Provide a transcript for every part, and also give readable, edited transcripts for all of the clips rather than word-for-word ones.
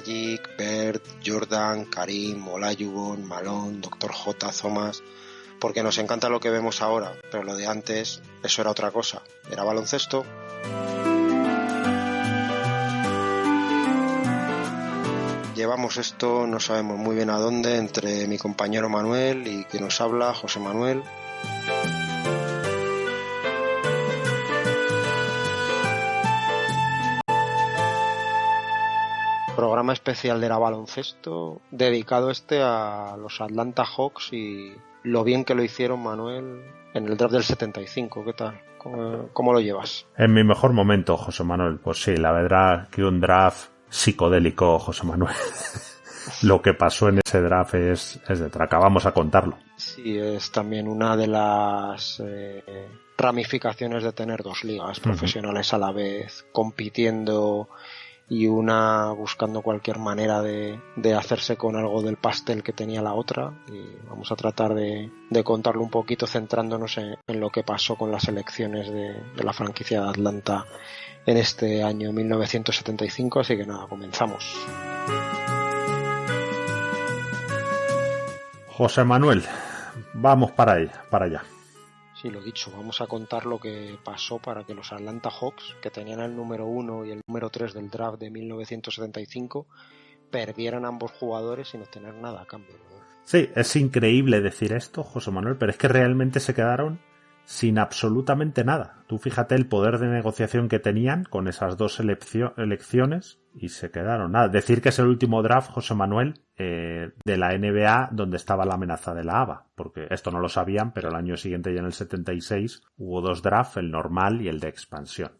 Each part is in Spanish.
Magic, Bird, Jordan, Karim, Olajuwon, Malone, Dr. J, Thomas, porque nos encanta lo que vemos ahora, pero lo de antes, eso era otra cosa, era baloncesto. Llevamos esto, no sabemos muy bien a dónde, entre mi compañero Manuel y quien nos habla, José Manuel. Programa especial de la baloncesto, dedicado a los Atlanta Hawks y lo bien que lo hicieron, Manuel, en el draft del 75. ¿Qué tal? ¿Cómo lo llevas? En mi mejor momento, José Manuel. Pues sí, la verdad que un draft psicodélico, José Manuel. Lo que pasó en ese draft es de traca. Vamos a contarlo. Sí, es también una de las ramificaciones de tener dos ligas profesionales a la vez, compitiendo y una buscando cualquier manera de hacerse con algo del pastel que tenía la otra. Y vamos a tratar de contarlo un poquito centrándonos en lo que pasó con las elecciones de la franquicia de Atlanta en este año 1975. Así que nada, comenzamos. José Manuel, vamos para allá. Sí, lo dicho, vamos a contar lo que pasó para que los Atlanta Hawks, que tenían el número 1 y el número 3 del draft de 1975, perdieran ambos jugadores sin obtener nada a cambio. Sí, es increíble decir esto, José Manuel, pero es que realmente se quedaron sin absolutamente nada. Tú fíjate el poder de negociación que tenían con esas dos elecciones y se quedaron nada. Decir que es el último draft, José Manuel, de la NBA donde estaba la amenaza de la ABA, porque esto no lo sabían, pero el año siguiente, ya en el 76, hubo dos drafts, el normal y el de expansión.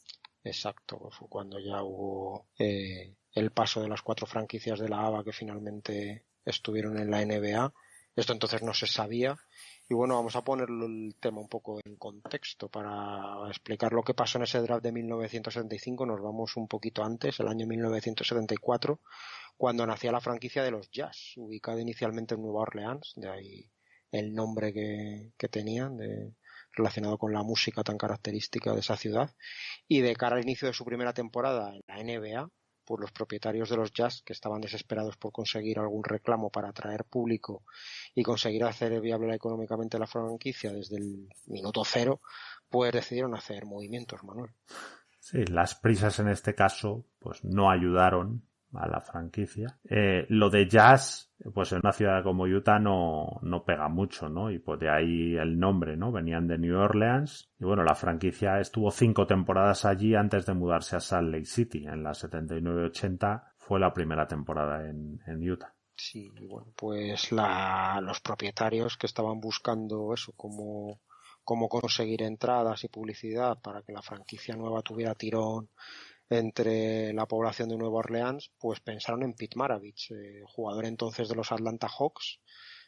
Exacto, fue cuando ya hubo el paso de las 4 franquicias de la ABA que finalmente estuvieron en la NBA. Esto entonces no se sabía. Y bueno, vamos a poner el tema un poco en contexto para explicar lo que pasó en ese draft de 1975. Nos vamos un poquito antes, el año 1974, cuando nacía la franquicia de los Jazz, ubicada inicialmente en Nueva Orleans, de ahí el nombre que tenían, relacionado con la música tan característica de esa ciudad. Y de cara al inicio de su primera temporada en la NBA, pues los propietarios de los Jazz, que estaban desesperados por conseguir algún reclamo para atraer público y conseguir hacer viable económicamente la franquicia desde el minuto cero, pues decidieron hacer movimientos, Manuel. Sí, las prisas en este caso pues no ayudaron a la franquicia. Lo de Jazz, pues en una ciudad como Utah no pega mucho, ¿no? Y pues de ahí el nombre, ¿no? Venían de New Orleans y bueno, la franquicia estuvo 5 temporadas allí antes de mudarse a Salt Lake City. En la 79-80 fue la primera temporada en Utah. Sí, bueno, pues los propietarios que estaban buscando eso, cómo conseguir entradas y publicidad para que la franquicia nueva tuviera tirón entre la población de Nueva Orleans, pues pensaron en Pete Maravich, jugador entonces de los Atlanta Hawks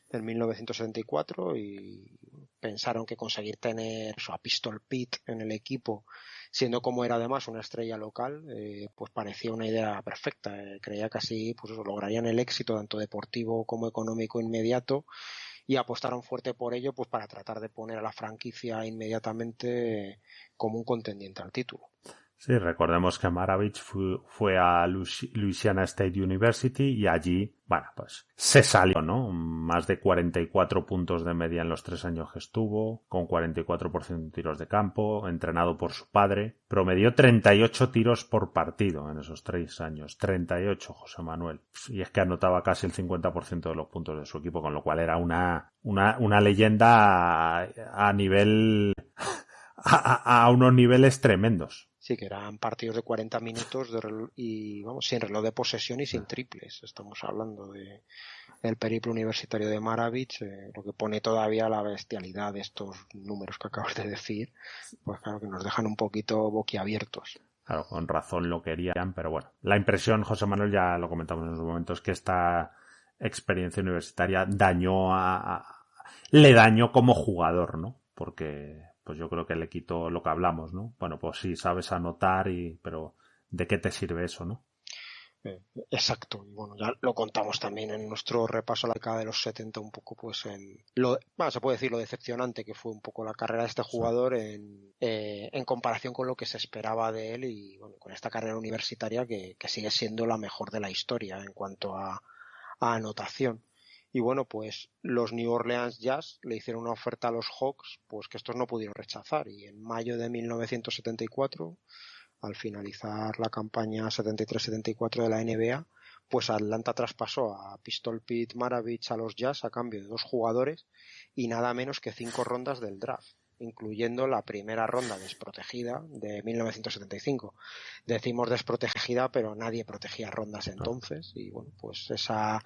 en 1974, y pensaron que conseguir tener a Pistol Pete en el equipo, siendo como era además una estrella local, pues parecía una idea perfecta. Creía que así pues lograrían el éxito tanto deportivo como económico inmediato, y apostaron fuerte por ello, pues para tratar de poner a la franquicia inmediatamente como un contendiente al título. Sí, recordemos que Maravich fue a Louisiana State University y allí, bueno, pues se salió, ¿no? Más de 44 puntos de media en los 3 años que estuvo, con 44% de tiros de campo, entrenado por su padre. Promedió 38 tiros por partido en esos 3 años. 38, José Manuel. Y es que anotaba casi el 50% de los puntos de su equipo, con lo cual era una leyenda a nivel... a unos niveles tremendos. Sí, que eran partidos de 40 minutos y vamos, sin reloj de posesión y sin triples. Estamos hablando de el periplo universitario de Maravich, lo que pone todavía la bestialidad de estos números que acabas de decir, pues claro que nos dejan un poquito boquiabiertos. Claro, con razón lo querían, pero bueno. La impresión, José Manuel, ya lo comentamos en los momentos, que esta experiencia universitaria le dañó como jugador, ¿no? Porque pues yo creo que le quitó lo que hablamos, ¿no? Bueno, pues sí, sabes anotar, pero ¿de qué te sirve eso, no? Exacto, y bueno, ya lo contamos también en nuestro repaso a la década de los 70 un poco, pues se puede decir lo decepcionante que fue un poco la carrera de este jugador en comparación con lo que se esperaba de él y bueno, con esta carrera universitaria que sigue siendo la mejor de la historia en cuanto a anotación. Y bueno, pues los New Orleans Jazz le hicieron una oferta a los Hawks, pues que estos no pudieron rechazar y en mayo de 1974 al finalizar la campaña 73-74 de la NBA, pues Atlanta traspasó a Pistol Pete Maravich a los Jazz a cambio de 2 jugadores y nada menos que 5 rondas del draft, incluyendo la primera ronda desprotegida de 1975. Decimos desprotegida, pero nadie protegía rondas entonces y bueno, pues esa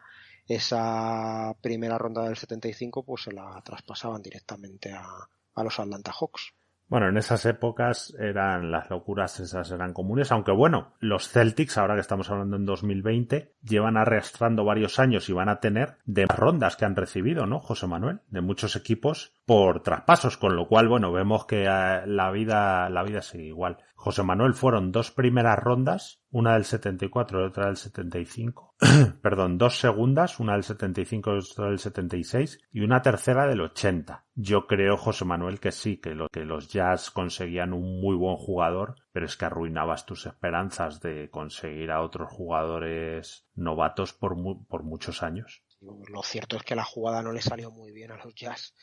primera ronda del 75 pues se la traspasaban directamente a los Atlanta Hawks. Bueno, en esas épocas las locuras esas eran comunes, aunque bueno, los Celtics, ahora que estamos hablando en 2020, llevan arrastrando varios años y van a tener de rondas que han recibido, ¿no, José Manuel? De muchos equipos por traspasos, con lo cual, bueno, vemos que la vida sigue igual. José Manuel, fueron 2 primeras rondas, una del 74 y otra del 75. Perdón, 2 segundas, una del 75 y otra del 76 y una tercera del 80. Yo creo, José Manuel, que sí, que los Jazz conseguían un muy buen jugador, pero es que arruinabas tus esperanzas de conseguir a otros jugadores novatos por muchos años. Lo cierto es que la jugada no le salió muy bien a los Jazz,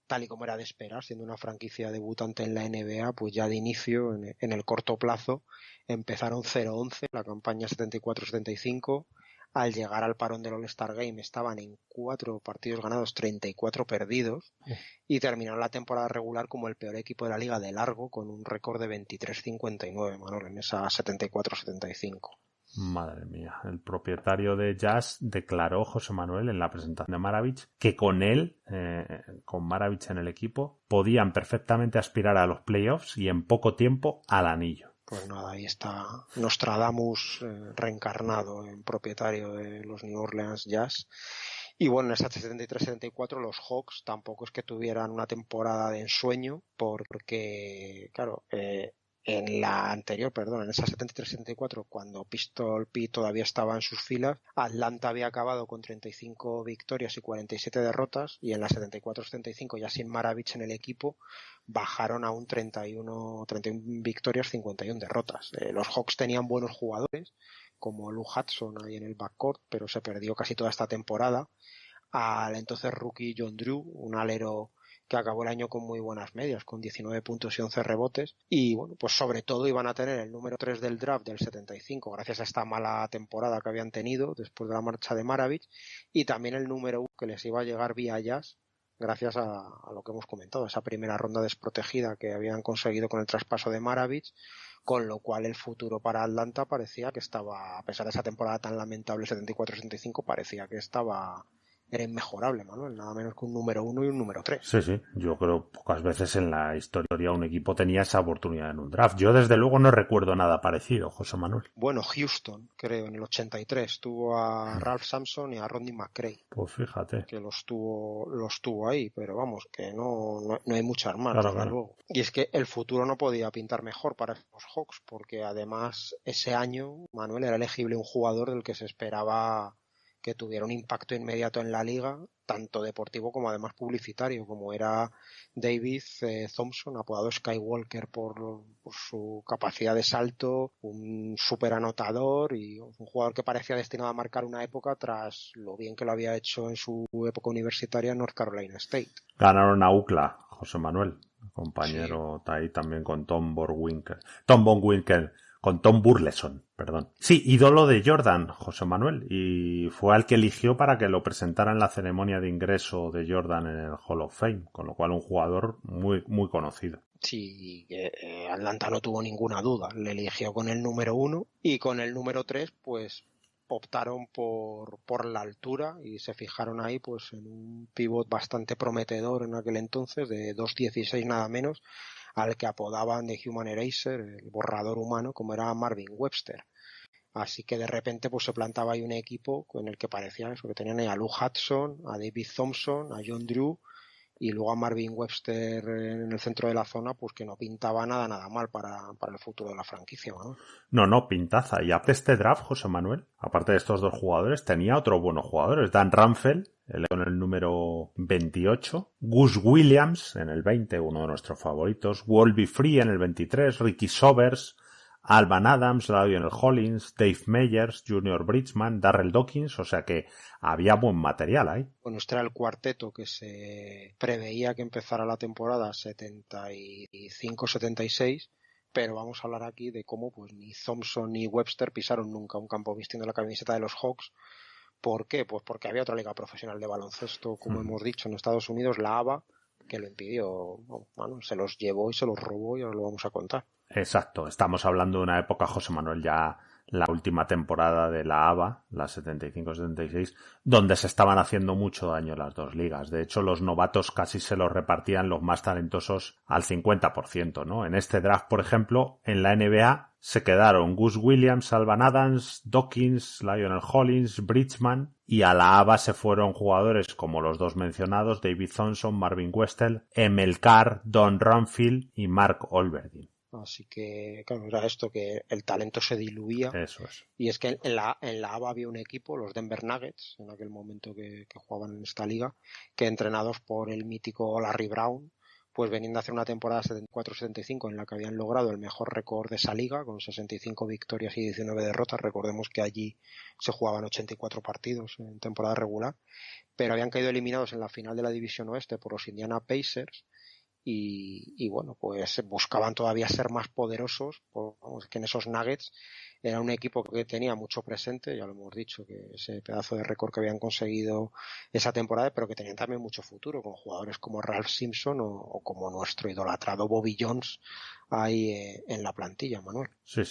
tal y como era de esperar, siendo una franquicia debutante en la NBA, pues ya de inicio, en el corto plazo, empezaron 0-11, la campaña 74-75, al llegar al parón del All-Star Game estaban en 4 partidos ganados, 34 perdidos, y terminaron la temporada regular como el peor equipo de la liga de largo, con un récord de 23-59, Manolo, en esa 74-75. Madre mía, el propietario de Jazz declaró, José Manuel, en la presentación de Maravich, que con él, con Maravich en el equipo, podían perfectamente aspirar a los playoffs y en poco tiempo al anillo. Pues nada, ahí está Nostradamus reencarnado en propietario de los New Orleans Jazz. Y bueno, en esa 73-74 los Hawks tampoco es que tuvieran una temporada de ensueño, porque, claro, en la anterior, perdón, en esa 73-74, cuando Pistol Pete todavía estaba en sus filas, Atlanta había acabado con 35 victorias y 47 derrotas, y en la 74-75, ya sin Maravich en el equipo, bajaron a un 31 victorias, 51 derrotas. Los Hawks tenían buenos jugadores, como Lou Hudson ahí en el backcourt, pero se perdió casi toda esta temporada. Al entonces rookie John Drew, un alero que acabó el año con muy buenas medias, con 19 puntos y 11 rebotes, y bueno, pues sobre todo iban a tener el número 3 del draft del 75, gracias a esta mala temporada que habían tenido después de la marcha de Maravich, y también el número 1 que les iba a llegar vía Jazz, gracias a lo que hemos comentado, esa primera ronda desprotegida que habían conseguido con el traspaso de Maravich, con lo cual el futuro para Atlanta parecía que estaba, a pesar de esa temporada tan lamentable 74-75, parecía que era inmejorable, Manuel, nada menos que un número 1 y un número 3. Sí, sí, yo creo pocas veces en la historia un equipo tenía esa oportunidad en un draft. Yo desde luego no recuerdo nada parecido, José Manuel. Bueno, Houston, creo, en el 83 tuvo a Ralph Sampson y a Rodney McRae. Pues fíjate. Que los tuvo ahí, pero vamos, que no hay muchas más, claro, desde claro. luego. Y es que el futuro no podía pintar mejor para los Hawks, porque además ese año, Manuel, era elegible un jugador del que se esperaba que tuviera un impacto inmediato en la liga, tanto deportivo como además publicitario, como era David Thompson, apodado Skywalker por su capacidad de salto, un súper anotador y un jugador que parecía destinado a marcar una época tras lo bien que lo había hecho en su época universitaria en North Carolina State. Ganaron a UCLA, José Manuel, compañero sí. Ahí también con Tom Bonwinkel, con Tom Burleson, perdón. Sí, ídolo de Jordan, José Manuel, y fue al que eligió para que lo presentara en la ceremonia de ingreso de Jordan en el Hall of Fame, con lo cual un jugador muy, muy conocido. Sí, Atlanta no tuvo ninguna duda, le eligió con el número 1 y con el número 3 pues optaron por la altura y se fijaron ahí pues en un pivot bastante prometedor en aquel entonces, de 2.16 nada menos, al que apodaban The Human Eraser, el borrador humano, como era Marvin Webster. Así que de repente pues se plantaba ahí un equipo con el que parecía eso, que tenían ahí a Lou Hudson, a David Thompson, a John Drew y luego a Marvin Webster en el centro de la zona, pues que no pintaba nada mal para el futuro de la franquicia, ¿no? No, pintaza. Y aparte este draft, José Manuel, aparte de estos dos jugadores, tenía otros buenos jugadores. Dan Ramfeld, con el número 28. Gus Williams en el 20, uno de nuestros favoritos. Wolby Free en el 23. Ricky Sobers, Alvan Adams, Lionel Hollins, Dave Meyers, Junior Bridgman, Darrell Dawkins. O sea que había buen material ahí. Bueno, este era el cuarteto que se preveía que empezara la temporada 75-76, pero vamos a hablar aquí de cómo pues ni Thompson ni Webster pisaron nunca un campo vistiendo la camiseta de los Hawks. ¿Por qué? Pues porque había otra liga profesional de baloncesto, como hemos dicho, en Estados Unidos, la ABA, que lo impidió. Bueno, se los llevó y se los robó y ahora lo vamos a contar. Exacto, estamos hablando de una época, José Manuel, ya la última temporada de la ABA, la 75-76, donde se estaban haciendo mucho daño las dos ligas. De hecho, los novatos casi se los repartían los más talentosos al 50%, ¿no? En este draft, por ejemplo, en la NBA se quedaron Gus Williams, Alvan Adams, Dawkins, Lionel Hollins, Bridgman, y a la ABA se fueron jugadores como los dos mencionados, David Thompson, Marvin Westel, Emil Carr, Don Ramfield y Mark Olberdin. Así que, claro, era esto, que el talento se diluía. Eso es. Y es que en la ABA había un equipo, los Denver Nuggets, en aquel momento que jugaban en esta liga, que entrenados por el mítico Larry Brown, pues venían de hacer una temporada 74-75 en la que habían logrado el mejor récord de esa liga, con 65 victorias y 19 derrotas. Recordemos que allí se jugaban 84 partidos en temporada regular, pero habían caído eliminados en la final de la División Oeste por los Indiana Pacers. Y bueno, pues buscaban todavía ser más poderosos, pues, que en esos Nuggets era un equipo que tenía mucho presente, ya lo hemos dicho, que ese pedazo de récord que habían conseguido esa temporada, pero que tenían también mucho futuro, con jugadores como Ralph Simpson o como nuestro idolatrado Bobby Jones ahí en la plantilla, Manuel. Sí.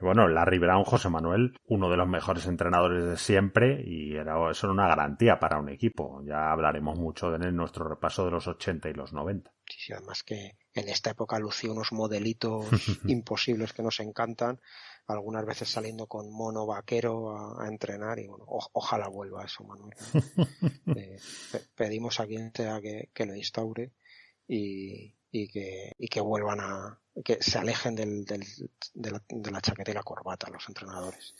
Bueno, Larry Brown, José Manuel, uno de los mejores entrenadores de siempre, y eso era una garantía para un equipo. Ya hablaremos mucho de él en nuestro repaso de los 80 y los 90. Sí, además que en esta época lució unos modelitos imposibles que nos encantan, algunas veces saliendo con mono vaquero a entrenar, y bueno, ojalá vuelva eso, Manuel. Pedimos a quien sea que lo instaure y que vuelvan que se alejen de la chaqueta y la corbata los entrenadores.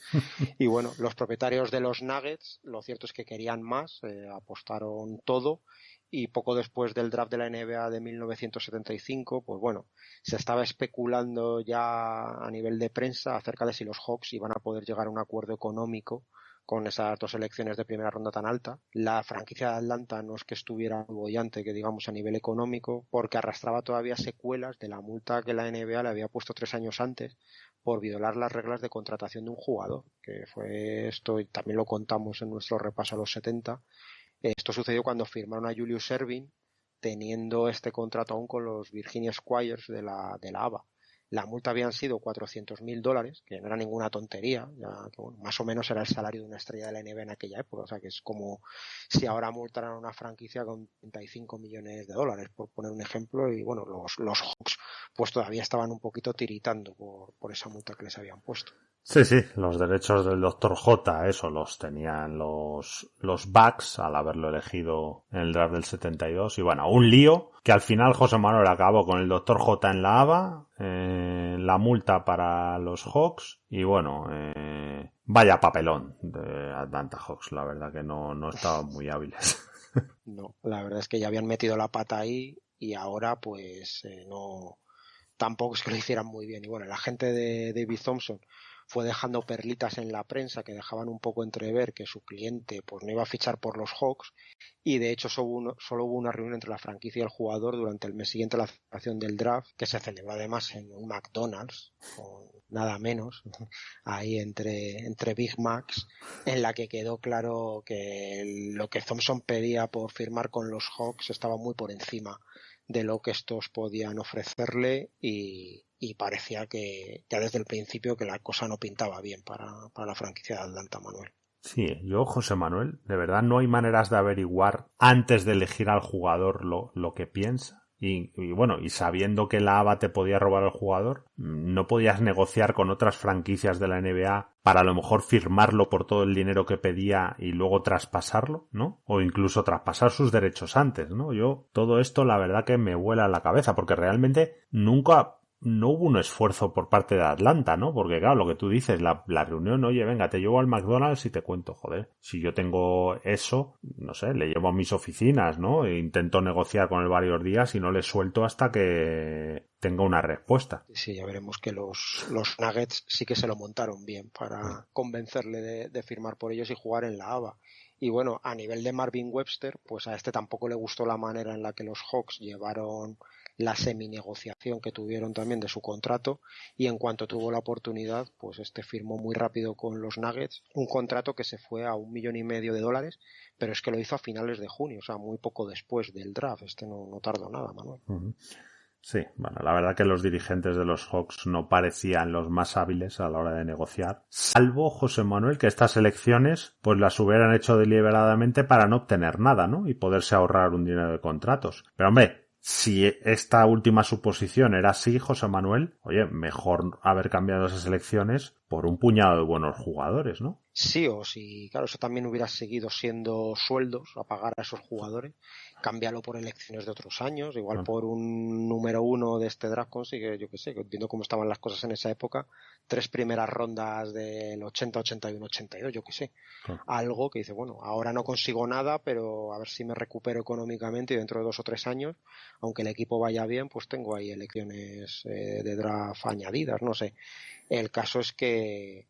Y bueno, los propietarios de los Nuggets, lo cierto es que querían más, apostaron todo, y poco después del draft de la NBA de 1975, pues bueno, se estaba especulando ya a nivel de prensa acerca de si los Hawks iban a poder llegar a un acuerdo económico con esas dos selecciones de primera ronda tan alta. La franquicia de Atlanta no es que estuviera boyante, que digamos, a nivel económico, porque arrastraba todavía secuelas de la multa que la NBA le había puesto 3 años antes por violar las reglas de contratación de un jugador, que fue esto, y también lo contamos en nuestro repaso a los 70. Esto sucedió cuando firmaron a Julius Erving, teniendo este contrato aún con los Virginia Squires de la ABA. La multa habían sido $400,000, que no era ninguna tontería, ya que bueno, más o menos era el salario de una estrella de la NBA en aquella época, o sea que es como si ahora multaran a una franquicia con $35 millones, por poner un ejemplo, y bueno, los Hawks pues todavía estaban un poquito tiritando por esa multa que les habían puesto. Sí, los derechos del Dr. J, eso los tenían los Bucks al haberlo elegido en el draft del 72. Y bueno, un lío que al final José Manuel acabó con el Dr. J en la ABA, la multa para los Hawks y bueno, vaya papelón de Atlanta Hawks, la verdad que no estaban muy hábiles. No, la verdad es que ya habían metido la pata ahí y ahora pues no, tampoco es que lo hicieran muy bien. Y bueno, la gente de David Thompson fue dejando perlitas en la prensa que dejaban un poco entrever que su cliente pues no iba a fichar por los Hawks, y de hecho solo hubo una reunión entre la franquicia y el jugador durante el mes siguiente a la celebración del draft, que se celebró además en un McDonald's con nada menos ahí entre Big Macs, en la que quedó claro que lo que Thompson pedía por firmar con los Hawks estaba muy por encima de lo que estos podían ofrecerle, y parecía que ya desde el principio que la cosa no pintaba bien para la franquicia de Atlanta, Manuel. Sí, yo, José Manuel, de verdad no hay maneras de averiguar antes de elegir al jugador lo que piensa. y bueno, y sabiendo que la ABA te podía robar al jugador, no podías negociar con otras franquicias de la NBA para a lo mejor firmarlo por todo el dinero que pedía y luego traspasarlo, ¿no? O incluso traspasar sus derechos antes, ¿no? Yo, todo esto la verdad que me vuela la cabeza, porque realmente nunca... No hubo un esfuerzo por parte de Atlanta, ¿no? Porque claro, lo que tú dices, la reunión, oye, venga, te llevo al McDonald's y te cuento, joder, si yo tengo eso, no sé, le llevo a mis oficinas, ¿no? E intento negociar con él varios días y no le suelto hasta que tenga una respuesta. Sí, ya veremos que los Nuggets sí que se lo montaron bien para convencerle de firmar por ellos y jugar en la ABA. Y bueno, a nivel de Marvin Webster, pues a este tampoco le gustó la manera en la que los Hawks llevaron la seminegociación que tuvieron también de su contrato, y en cuanto tuvo la oportunidad, pues este firmó muy rápido con los Nuggets un contrato que se fue a $1,5 millones, pero es que lo hizo a finales de junio, o sea, muy poco después del draft. Este no tardó nada, Manuel. Sí, bueno, la verdad que los dirigentes de los Hawks no parecían los más hábiles a la hora de negociar, salvo José Manuel, que estas elecciones pues las hubieran hecho deliberadamente para no obtener nada, ¿no? Y poderse ahorrar un dinero de contratos. Pero hombre, si esta última suposición era así, José Manuel, oye, mejor haber cambiado esas elecciones por un puñado de buenos jugadores, ¿no? Sí, o si, claro, eso también hubiera seguido siendo sueldos a pagar a esos jugadores, cámbialo por elecciones de otros años, igual por un número uno de este draft consigue, yo qué sé, viendo cómo estaban las cosas en esa época, 3 primeras rondas del 80, 81, 82, yo qué sé. Algo que dice, bueno, ahora no consigo nada, pero a ver si me recupero económicamente y dentro de 2 o 3 años, aunque el equipo vaya bien, pues tengo ahí elecciones de draft añadidas, no sé. El caso es que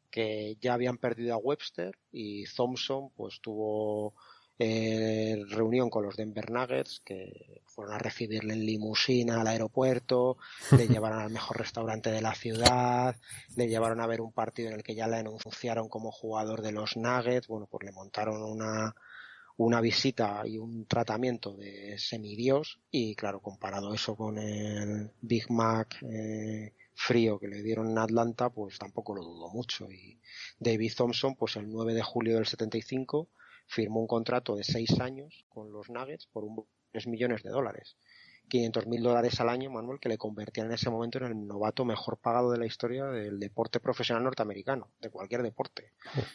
ya habían perdido a Webster y Thompson pues tuvo reunión con los Denver Nuggets, que fueron a recibirle en limusina al aeropuerto, le llevaron al mejor restaurante de la ciudad, le llevaron a ver un partido en el que ya le anunciaron como jugador de los Nuggets. Bueno, pues le montaron una visita y un tratamiento de semidios, y claro, comparado eso con el Big Mac frío que le dieron en Atlanta, pues tampoco lo dudo mucho. Y David Thompson, pues el 9 de julio del 75 firmó un contrato de 6 años con los Nuggets por $3 millones. $500,000 al año, Manuel, que le convertían en ese momento en el novato mejor pagado de la historia del deporte profesional norteamericano, de cualquier deporte,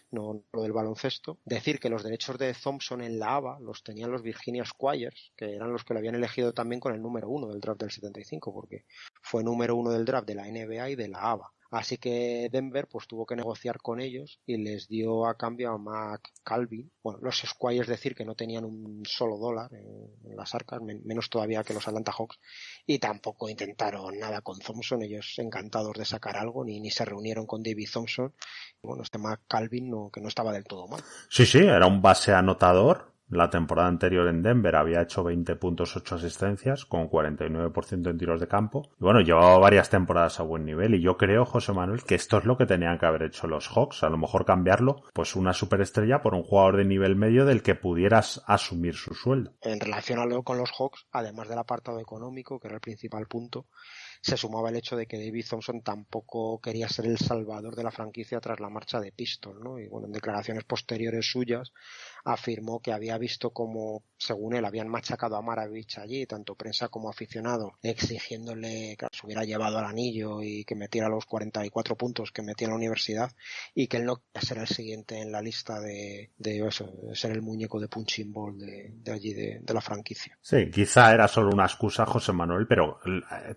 no lo del baloncesto. Decir que los derechos de Thompson en la ABA los tenían los Virginia Squires, que eran los que lo habían elegido también con el número 1 del draft del 75, porque fue número 1 del draft de la NBA y de la ABA. Así que Denver pues tuvo que negociar con ellos y les dio a cambio a McCalvin. Bueno, los Squires decir que no tenían un solo dólar en las arcas, menos todavía que los Atlanta Hawks, y tampoco intentaron nada con Thompson. Ellos encantados de sacar algo, ni se reunieron con David Thompson. Bueno, este McCalvin que no estaba del todo mal. Sí, era un base anotador. La temporada anterior en Denver había hecho 20 puntos, 8 asistencias, con 49% en tiros de campo. Y bueno, llevaba varias temporadas a buen nivel, y yo creo, José Manuel, que esto es lo que tenían que haber hecho los Hawks. A lo mejor cambiarlo, pues una superestrella por un jugador de nivel medio del que pudieras asumir su sueldo. En relación a lo con los Hawks, además del apartado económico, que era el principal punto, se sumaba el hecho de que David Thompson tampoco quería ser el salvador de la franquicia tras la marcha de Pistol, ¿no? Y bueno, en declaraciones posteriores suyas afirmó que había visto como, según él, habían machacado a Maravich allí, tanto prensa como aficionado, exigiéndole que se hubiera llevado al anillo y que metiera los 44 puntos que metía en la universidad, y que él no quería ser el siguiente en la lista de eso, de ser el muñeco de punching ball de allí, de la franquicia. Sí, quizá era solo una excusa, José Manuel, pero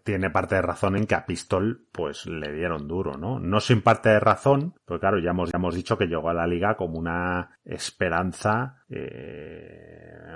tiene parte de razón en que a Pistol pues le dieron duro, ¿no? No sin parte de razón, porque claro, ya hemos dicho que llegó a la liga como una esperanza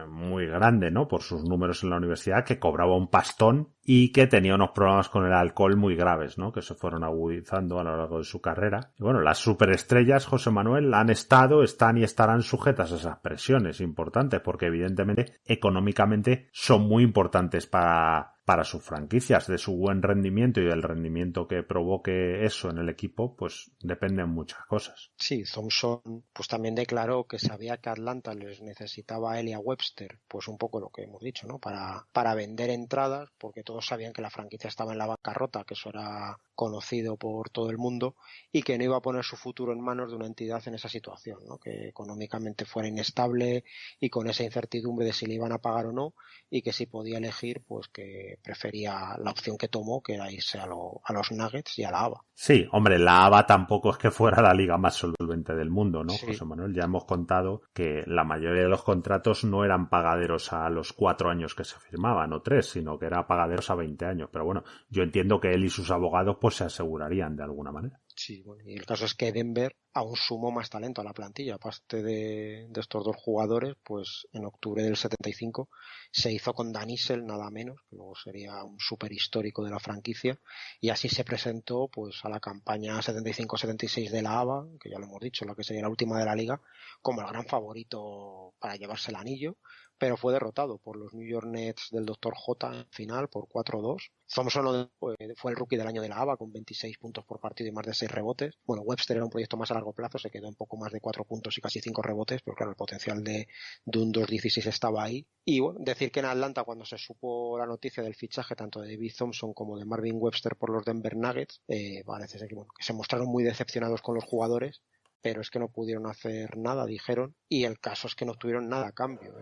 muy grande, ¿no? Por sus números en la universidad, que cobraba un pastón y que tenía unos problemas con el alcohol muy graves, ¿no? Que se fueron agudizando a lo largo de su carrera. Y bueno, las superestrellas, José Manuel, están y estarán sujetas a esas presiones importantes, porque evidentemente económicamente son muy importantes para sus franquicias. De su buen rendimiento y del rendimiento que provoque eso en el equipo, pues dependen muchas cosas. Sí, Thompson pues también declaró que sabía que Atlanta les necesitaba a él y a Webster, pues un poco lo que hemos dicho, ¿no? Para vender entradas, porque todos sabían que la franquicia estaba en la bancarrota, que eso era conocido por todo el mundo y que no iba a poner su futuro en manos de una entidad en esa situación, ¿no? Que económicamente fuera inestable y con esa incertidumbre de si le iban a pagar o no, y que si podía elegir, pues que prefería la opción que tomó, que era irse a los Nuggets y a la ABA. Sí, hombre, la ABA tampoco es que fuera la liga más solvente del mundo, ¿no, Sí. José Manuel? Ya hemos contado que la mayoría de los contratos no eran pagaderos a los 4 años que se firmaban, o 3, sino que era pagaderos a 20 años. Pero bueno, yo entiendo que él y sus abogados pues se asegurarían de alguna manera. Sí, bueno, y el caso es que Denver aún sumó más talento a la plantilla. Aparte de estos dos jugadores, pues en octubre del 75 se hizo con Dan Issel, nada menos, que luego sería un súper histórico de la franquicia, y así se presentó pues a la campaña 75-76 de la ABA, que ya lo hemos dicho, la que sería la última de la liga, como el gran favorito para llevarse el anillo, pero fue derrotado por los New York Nets del Dr. J en final por 4-2. Thompson fue el rookie del año de la ABA con 26 puntos por partido y más de 6 rebotes. Bueno, Webster era un proyecto más a largo plazo, se quedó en poco más de 4 puntos y casi 5 rebotes, pero claro, el potencial de un 2-16 estaba ahí. Y bueno, decir que en Atlanta, cuando se supo la noticia del fichaje tanto de David Thompson como de Marvin Webster por los Denver Nuggets, parece ser que, bueno, que se mostraron muy decepcionados con los jugadores, pero es que no pudieron hacer nada, dijeron, y el caso es que no tuvieron nada a cambio,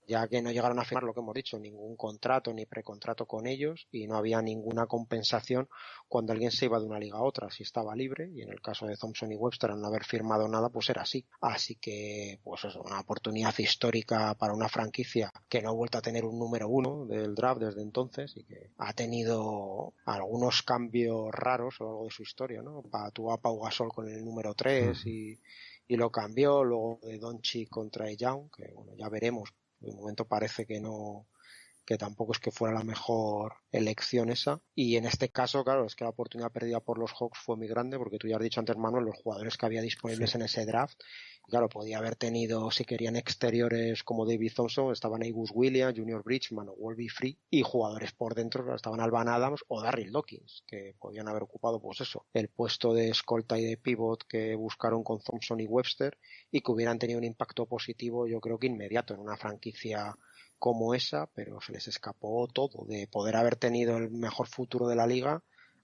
ya que no llegaron a firmar lo que hemos dicho, ningún contrato ni precontrato con ellos, y no había ninguna compensación cuando alguien se iba de una liga a otra, si estaba libre, y en el caso de Thompson y Webster al no haber firmado nada, pues era así que pues es una oportunidad histórica para una franquicia que no ha vuelto a tener un número 1 del draft desde entonces, y que ha tenido algunos cambios raros a lo largo de su historia, ¿no? Tuvo a Pau Gasol con el número 3 y lo cambió, luego de Doncic contra Young, que bueno, ya veremos, de momento parece que no, que tampoco es que fuera la mejor elección esa, y en este caso, claro, es que la oportunidad perdida por los Hawks fue muy grande, porque tú ya has dicho antes, Manuel, los jugadores que había disponibles en ese draft, claro, podía haber tenido, si querían exteriores como David Thompson, estaban ahí Gus Williams, Junior Bridgman o Wolby Free, y jugadores por dentro, claro, estaban Alvan Adams o Darryl Dawkins, que podían haber ocupado, pues eso, el puesto de escolta y de pivot que buscaron con Thompson y Webster, y que hubieran tenido un impacto positivo, yo creo que inmediato, en una franquicia como esa, pero se les escapó todo, de poder haber tenido el mejor futuro de la liga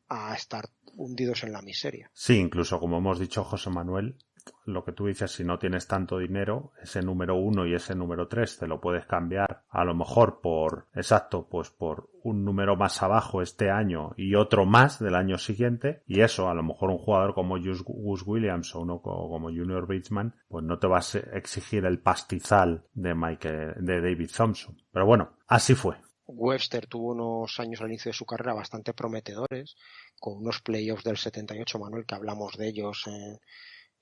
a estar hundidos en la miseria. Sí, incluso como hemos dicho, José Manuel, lo que tú dices, si no tienes tanto dinero, ese número 1 y ese número 3 te lo puedes cambiar a lo mejor pues por un número más abajo este año y otro más del año siguiente, y eso, a lo mejor un jugador como Gus Williams o uno como Junior Bridgman, pues no te vas a exigir el pastizal de David Thompson. Pero bueno, así fue. Webster tuvo unos años al inicio de su carrera bastante prometedores, con unos playoffs del 78, Manuel, que hablamos de ellos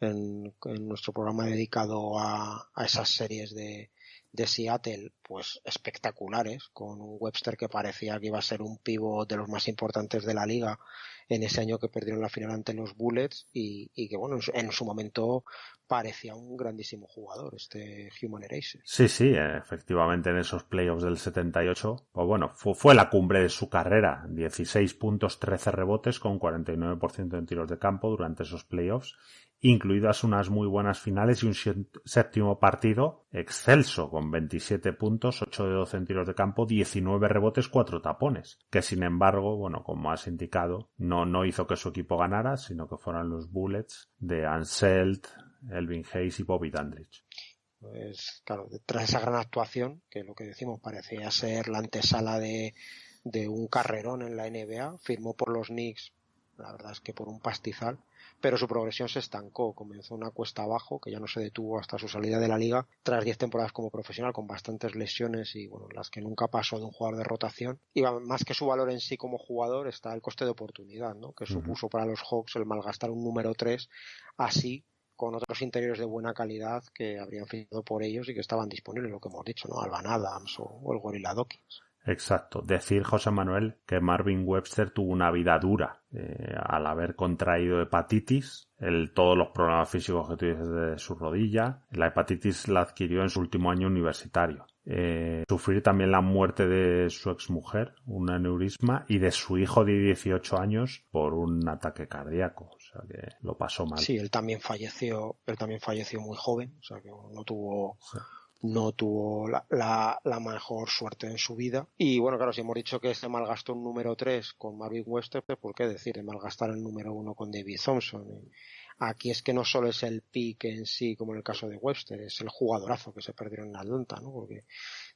en nuestro programa dedicado a esas series de Seattle, pues espectaculares, con un Webster que parecía que iba a ser un pívot de los más importantes de la liga en ese año que perdieron la final ante los Bullets, y que bueno, en su momento parecía un grandísimo jugador, este Human Eraser. Sí, sí, efectivamente en esos playoffs del 78, pues bueno, fue la cumbre de su carrera, 16 puntos, 13 rebotes con 49% en tiros de campo durante esos playoffs, incluidas unas muy buenas finales y un séptimo partido excelso con 27 puntos, 8 de 12 en tiros de campo, 19 rebotes, 4 tapones, que sin embargo, bueno, como has indicado, no hizo que su equipo ganara, sino que fueran los Bullets de Anselt, Elvin Hayes y Bobby Dandridge. Pues claro, tras esa gran actuación, que lo que decimos parecía ser la antesala de un carrerón en la NBA, firmó por los Knicks, la verdad es que por un pastizal, pero su progresión se estancó, comenzó una cuesta abajo que ya no se detuvo hasta su salida de la liga, tras 10 temporadas como profesional con bastantes lesiones y bueno, las que nunca pasó de un jugador de rotación. Y más que su valor en sí como jugador está el coste de oportunidad, ¿no? Que supuso para los Hawks el malgastar un número 3 así, con otros interiores de buena calidad que habrían firmado por ellos y que estaban disponibles, lo que hemos dicho, ¿no? Alvan Adams o el Gorilla Dawkins. Exacto. Decir, José Manuel, que Marvin Webster tuvo una vida dura al haber contraído hepatitis, todos los problemas físicos que tuvo desde su rodilla. La hepatitis la adquirió en su último año universitario. Sufrir también la muerte de su exmujer, un aneurisma, y de su hijo de 18 años por un ataque cardíaco. O sea que lo pasó mal. Sí, él también falleció muy joven, o sea que no tuvo no tuvo la mejor suerte en su vida. Y bueno, claro, si hemos dicho que se malgastó un número 3 con Marvin Webster, pues ¿por qué decir de malgastar el número 1 con David Thompson? Aquí es que no solo es el pick en sí, como en el caso de Webster, es el jugadorazo que se perdieron en Atlanta, ¿no? Porque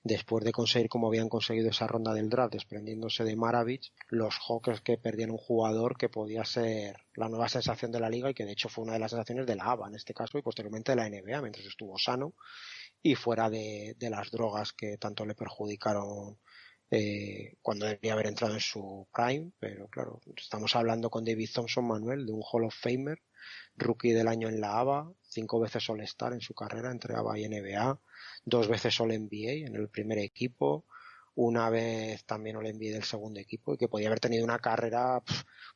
después de conseguir como habían conseguido esa ronda del draft, desprendiéndose de Maravich, los Hawks que perdieron un jugador que podía ser la nueva sensación de la liga y que de hecho fue una de las sensaciones de la ABA en este caso y posteriormente de la NBA mientras estuvo sano y fuera de las drogas que tanto le perjudicaron cuando debería haber entrado en su prime. Pero claro, estamos hablando con David Thompson, Manuel, de un Hall of Famer, rookie del año en la ABA, 5 veces All-Star en su carrera entre ABA y NBA, 2 veces All-NBA en el primer equipo, una vez también All-NBA del segundo equipo, y que podía haber tenido una carrera,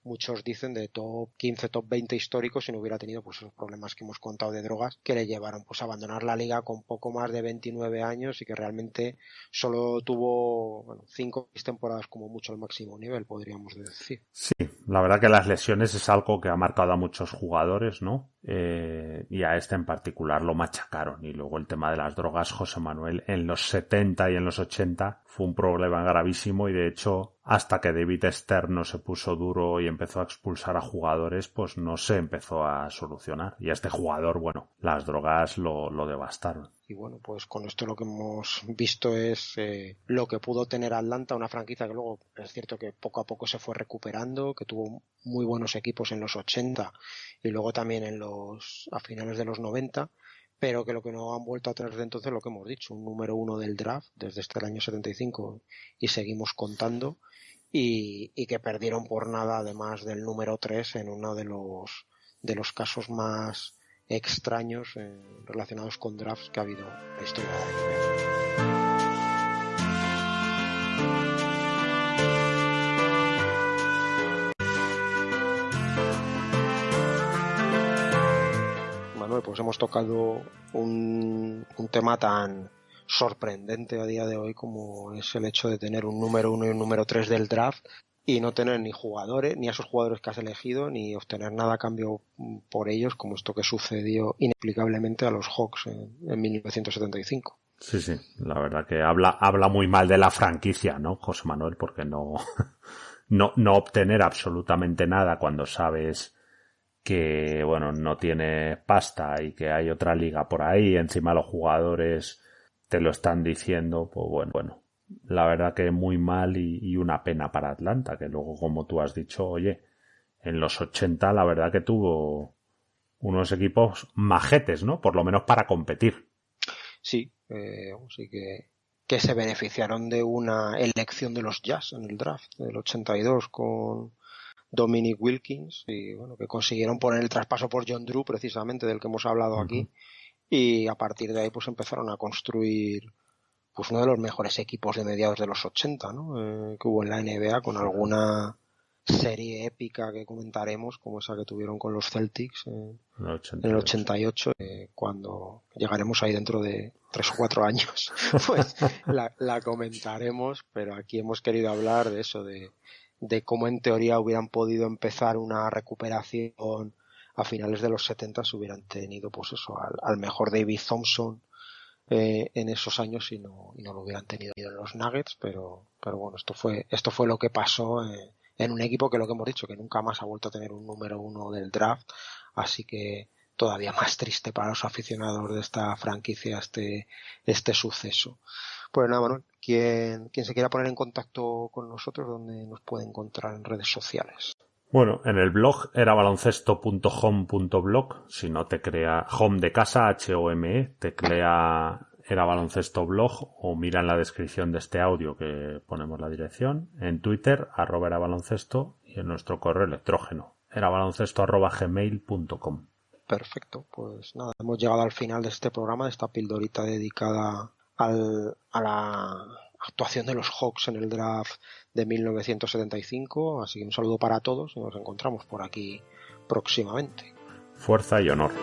muchos dicen, de top 15, top 20 históricos si no hubiera tenido pues esos problemas que hemos contado de drogas que le llevaron pues a abandonar la liga con poco más de 29 años y que realmente solo tuvo 5 o 6 temporadas como mucho al máximo nivel, podríamos decir. Sí, la verdad que las lesiones es algo que ha marcado a muchos jugadores, ¿no? Y a este en particular lo machacaron. Y luego el tema de las drogas, José Manuel, en los 70 y en los 80 fue un problema gravísimo y de hecho hasta que David Stern no se puso duro y empezó a expulsar a jugadores, pues no se empezó a solucionar. Y a este jugador, bueno, las drogas lo devastaron. Y bueno, pues con esto lo que hemos visto es lo que pudo tener Atlanta, una franquicia que luego es cierto que poco a poco se fue recuperando, que tuvo muy buenos equipos en los 80 y luego también a finales de los 90, pero que lo que no han vuelto a tener desde entonces, lo que hemos dicho, un número 1 del draft desde el año 75 y seguimos contando, y que perdieron por nada además del número 3 en uno de los casos más extraños relacionados con drafts que ha habido en la historia de la NBA. Manuel, pues hemos tocado un tema tan sorprendente a día de hoy como es el hecho de tener un número 1 y un número 3 del draft y no tener ni jugadores, ni a esos jugadores que has elegido, ni obtener nada a cambio por ellos, como esto que sucedió inexplicablemente a los Hawks en 1975. Sí, sí, la verdad que habla muy mal de la franquicia, ¿no, José Manuel? Porque no obtener absolutamente nada cuando sabes que, bueno, no tiene pasta y que hay otra liga por ahí, encima los jugadores te lo están diciendo, pues bueno, la verdad que muy mal y una pena para Atlanta, que luego, como tú has dicho, oye, en los 80 la verdad que tuvo unos equipos majetes, ¿no? Por lo menos para competir. Sí, sí que se beneficiaron de una elección de los Jazz en el draft del 82 con Dominic Wilkins y bueno, que consiguieron poner el traspaso por John Drew, precisamente del que hemos hablado aquí, y a partir de ahí pues empezaron a construir pues uno de los mejores equipos de mediados de los 80, ¿no? Que hubo en la NBA, con alguna serie épica que comentaremos, como esa que tuvieron con los Celtics en el 88, cuando llegaremos ahí dentro de 3 o 4 años, pues la comentaremos, pero aquí hemos querido hablar de eso, de cómo en teoría hubieran podido empezar una recuperación a finales de los 70 si hubieran tenido pues eso al mejor David Thompson en esos años y no lo hubieran tenido en los Nuggets, pero bueno, esto fue lo que pasó en un equipo que lo que hemos dicho, que nunca más ha vuelto a tener un número 1 del draft, así que todavía más triste para los aficionados de esta franquicia este suceso. Pues nada, Manuel, quien se quiera poner en contacto con nosotros, ¿dónde nos puede encontrar en redes sociales? Bueno, en el blog erabaloncesto.home.blog, si no te crea home de casa, HOME, te crea Era Baloncesto Blog o mira en la descripción de este audio que ponemos la dirección, en Twitter, @erabaloncesto y en nuestro correo electrógeno, erabaloncesto@gmail.com. Perfecto, pues nada, hemos llegado al final de este programa, de esta pildorita dedicada a la actuación de los Hawks en el draft de 1975, así que un saludo para todos y nos encontramos por aquí próximamente. Fuerza y honor.